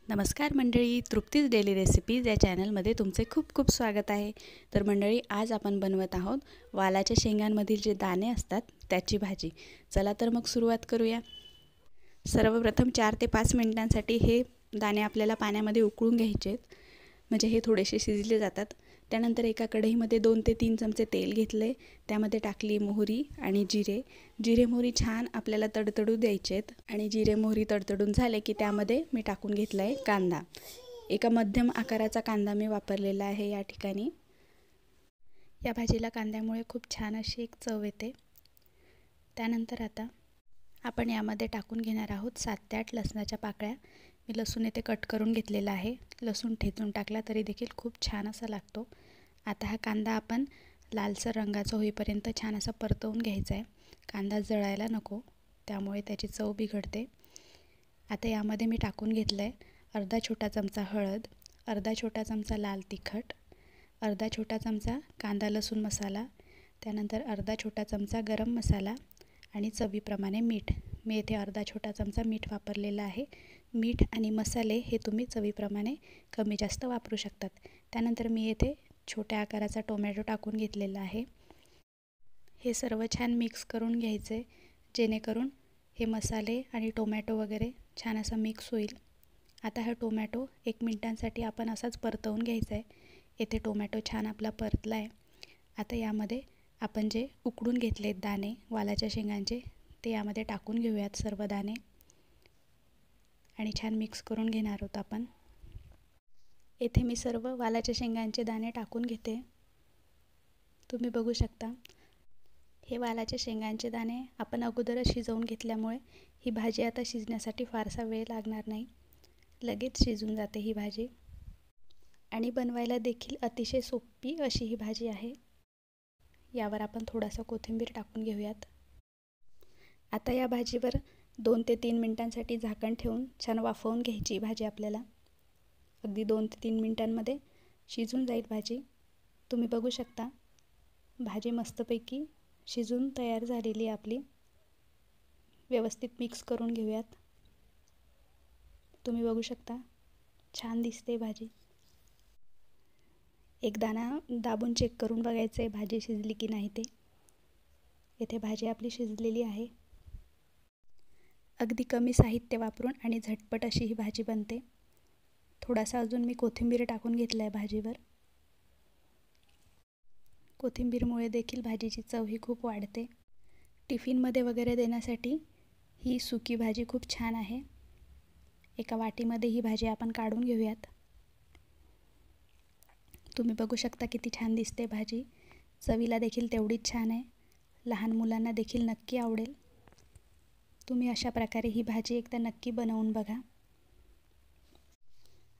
नमस्कार मंडळी, Trupti's daily recipes या चॅनलमध्ये तुमचे खूप खूप स्वागत आहे। तर मंडळी, आज आपण बनवत आहोत वालाच्या शेंगांमधील जे दाणे असतात त्याची भाजी। चला तर मग सुरुवात करूया। सर्वप्रथम 4 ते 5 मिनिटांसाठी हे दाणे आपल्याला पाण्यामध्ये उकळून घ्यायचे आहेत, म्हणजे हे थोडेसे शिजले जातात। त्यानंतर एका कढईमध्ये 2 ते 3 चमचे तेल घेतले, त्यामध्ये टाकली मोहरी आणि जिरे मोहरी छान आपल्याला तडतडू द्यायचे आहेत। आणि जिरे मोहरी तडतडून झाले की त्यामध्ये मी टाकून घेतला आहे कांदा। एका मध्यम आकाराचा कांदा मी वापरलेला आहे या ठिकाणी। या भाजीला कांद्यामुळे खूप छान अशी एक चव येते। त्यानंतर आता आपण यामध्ये टाकून घेणार आहोत 7 ते 8 लसणाच्या पाकळ्या। मी लसूण येथे कट करून घेतलेला आहे। लसूण ठेचून टाकला तरी देखील खूप छान असा लागतो। आता हा कांदा आपण लालसर रंगाचा होईपर्यंत छान असा परतवून घ्यायचा आहे। कांदा जळायला नको, त्यामुळे त्याची चव बिघडते। आता यामध्ये मी टाकून घेतलं आहे अर्धा छोटा चमचा हळद, अर्धा छोटा चमचा लाल तिखट, अर्धा छोटा चमचा कांदा लसूण मसाला, त्यानंतर अर्धा छोटा चमचा गरम मसाला आणि चवीप्रमाणे मीठ। मी येथे अर्धा छोटा चमचा मीठ वापरलेला आहे। मीठ आणि मसाले हे तुम्ही चवीप्रमाणे कमी जास्त वापरू शकतात। त्यानंतर मी येथे छोट्या आकाराचा टोमॅटो टाकून घेतलेला आहे। हे सर्व छान मिक्स करून घ्यायचे, जेणेकरून हे मसाले आणि टोमॅटो वगैरे छान असा मिक्स होईल। आता हा टोमॅटो 1 मिनिटांसाठी आपण असाच परतवून घ्यायचा आहे। येथे टोमॅटो छान आपला परतला आहे। आता यामध्ये आपण जे उकडून घेतलेत दाणे वालाच्या शेंगांचे, ते यामध्ये टाकून घेऊयात सर्व दाणे आणि छान मिक्स करून घेणार आहोत आपण। येथे मी सर्व वालाच्या शेंगांचे दाणे टाकून घेते। तुम्ही बघू शकता, हे वालाच्या शेंगांचे दाणे आपण अगोदरच शिजवून घेतल्यामुळे ही भाजी आता शिजण्यासाठी फारसा वेळ लागणार नाही, लगेच शिजून जाते ही भाजी। आणि बनवायला देखील अतिशय सोपी अशी ही भाजी आहे। यावर आपण थोडासा कोथिंबीर टाकून घेऊयात। आता या भाजीवर 2 ते 3 मिनिटांसाठी झाकण ठेवून छान वाफवून घ्यायची भाजी आपल्याला। अगदी 2 ते 3 मिनिटांमध्ये शिजून जाईल भाजी। तुम्ही बघू शकता, भाजी मस्तपैकी शिजून तयार झालेली आहे आपली। व्यवस्थित मिक्स करून घेऊयात। तुम्ही बघू शकता, छान दिसते भाजी। एक दाणा दाबून चेक करून बघायचं आहे भाजी शिजली की नाही ते। येथे भाजी आपली शिजलेली आहे। अगदी कमी साहित्य वापरून आणि झटपट अशी ही भाजी बनते। थोडासा अजून मी कोथिंबीर टाकून घेतला आहे भाजीवर। कोथिंबीरमुळे देखील भाजीची चव ही खूप वाढते। टिफिनमध्ये वगैरे देण्यासाठी ही सुकी भाजी खूप छान आहे। एका वाटीमध्ये ही भाजी आपण काढून घेऊयात। तुम्ही बघू शकता किती छान दिसते भाजी। चवीला देखील तेवढीच छान आहे। लहान मुलांना देखील नक्की आवडेल। तुम्ही अशा प्रकारे ही भाजी एकदा नक्की बनवून बघा।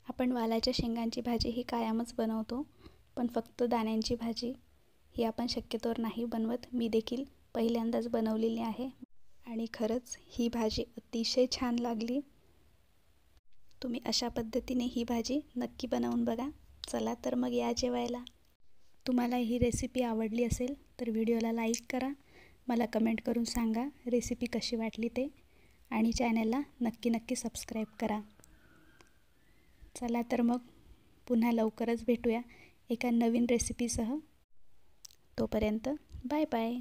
आपण वालाच्या शेंगांची भाजी ही कायमच बनवतो, पण फक्त दाण्यांची भाजी ही आपण शक्यतोवर नाही बनवत। मी देखील पहिल्यांदाच बनवलेली आहे आणि खरंच ही भाजी अतिशय छान लागली। तुम्ही अशा पद्धतीने ही भाजी नक्की बनवून बघा। चला तर मग या जेवायला। तुम्हाला ही रेसिपी आवडली असेल तर व्हिडिओला लाईक करा, मला कमेंट करून सांगा रेसिपी कशी वाटली ते, आणि चॅनलला नक्की सबस्क्राईब करा। चला तर मग पुन्हा लवकरच भेटूया एका नवीन रेसिपीसह। तोपर्यंत बाय बाय।